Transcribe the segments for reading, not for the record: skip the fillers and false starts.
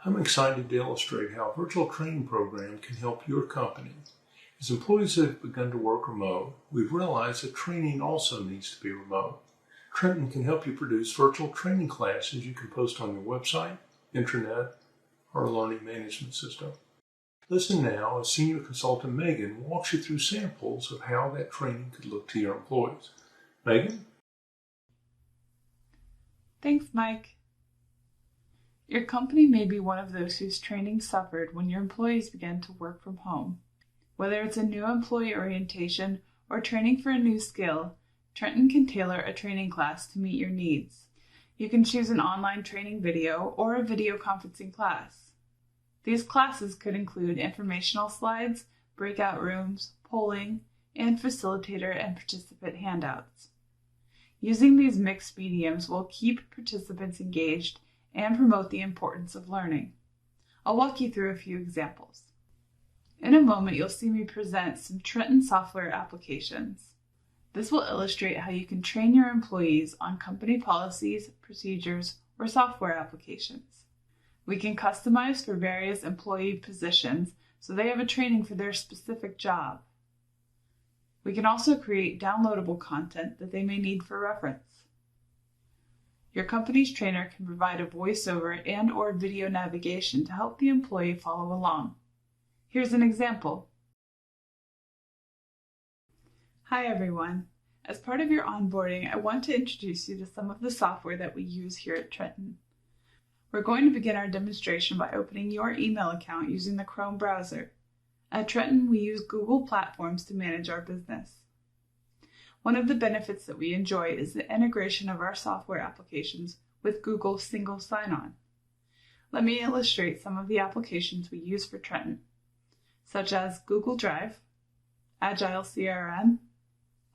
I'm excited to illustrate how a virtual training program can help your company. As employees have begun to work remote, we've realized that training also needs to be remote. Trenton can help you produce virtual training classes you can post on your website, intranet, or learning management system. Listen now as Senior Consultant Megan walks you through samples of how that training could look to your employees. Megan? Thanks, Mike. Your company may be one of those whose training suffered when your employees began to work from home. Whether it's a new employee orientation or training for a new skill, Trenton can tailor a training class to meet your needs. You can choose an online training video or a video conferencing class. These classes could include informational slides, breakout rooms, polling, and facilitator and participant handouts. Using these mixed mediums will keep participants engaged and promote the importance of learning. I'll walk you through a few examples. In a moment, you'll see me present some Trenton software applications. This will illustrate how you can train your employees on company policies, procedures, or software applications. We can customize for various employee positions so they have a training for their specific job. We can also create downloadable content that they may need for reference. Your company's trainer can provide a voiceover and/or video navigation to help the employee follow along. Here's an example. Hi everyone. As part of your onboarding, I want to introduce you to some of the software that we use here at Trenton. We're going to begin our demonstration by opening your email account using the Chrome browser. At Trenton, we use Google platforms to manage our business. One of the benefits that we enjoy is the integration of our software applications with Google's single sign-on. Let me illustrate some of the applications we use for Trenton, such as Google Drive, Agile CRM,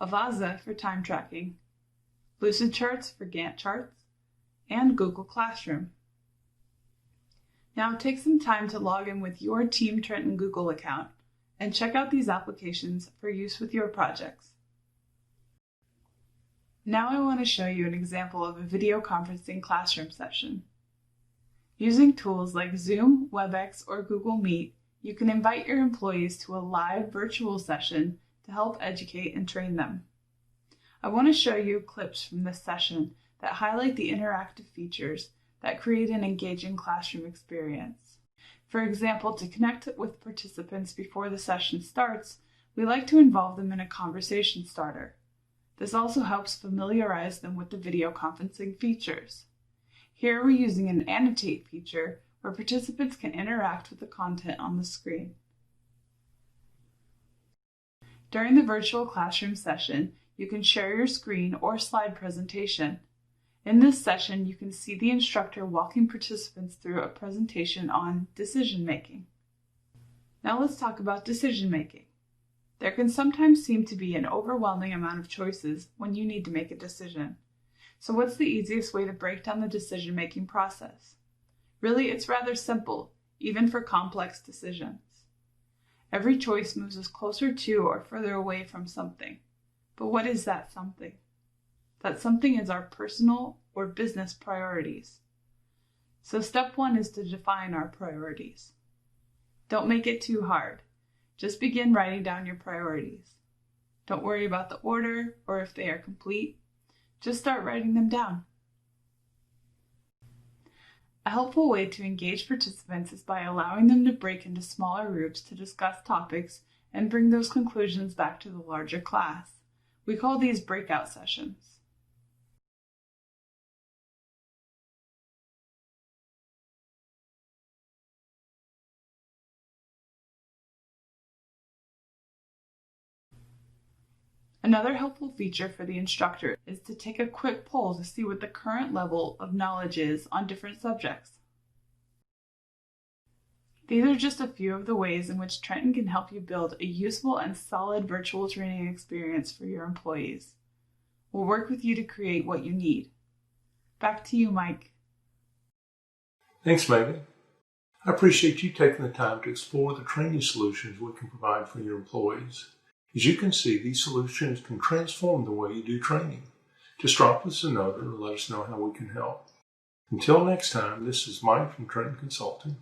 Avasa for time tracking, Lucid Charts for Gantt charts, and Google Classroom. Now take some time to log in with your Team Trenton Google account and check out these applications for use with your projects. Now I want to show you an example of a video conferencing classroom session. Using tools like Zoom, WebEx, or Google Meet, you can invite your employees to a live virtual session to help educate and train them. I want to show you clips from this session that highlight the interactive features that create an engaging classroom experience. For example, to connect with participants before the session starts, we like to involve them in a conversation starter. This also helps familiarize them with the video conferencing features. Here we're using an annotate feature where participants can interact with the content on the screen. During the virtual classroom session, you can share your screen or slide presentation. In this session, you can see the instructor walking participants through a presentation on decision making. Now let's talk about decision making. There can sometimes seem to be an overwhelming amount of choices when you need to make a decision. So what's the easiest way to break down the decision-making process? Really, it's rather simple, even for complex decisions. Every choice moves us closer to or further away from something. But what is that something? That something is our personal or business priorities. So step one is to define our priorities. Don't make it too hard. Just begin writing down your priorities. Don't worry about the order or if they are complete. Just start writing them down. A helpful way to engage participants is by allowing them to break into smaller groups to discuss topics and bring those conclusions back to the larger class. We call these breakout sessions. Another helpful feature for the instructor is to take a quick poll to see what the current level of knowledge is on different subjects. These are just a few of the ways in which Trenton can help you build a useful and solid virtual training experience for your employees. We'll work with you to create what you need. Back to you, Mike. Thanks, Megan. I appreciate you taking the time to explore the training solutions we can provide for your employees. As you can see, these solutions can transform the way you do training. Just drop us a note or let us know how we can help. Until next time, this is Mike from Trenton Consulting.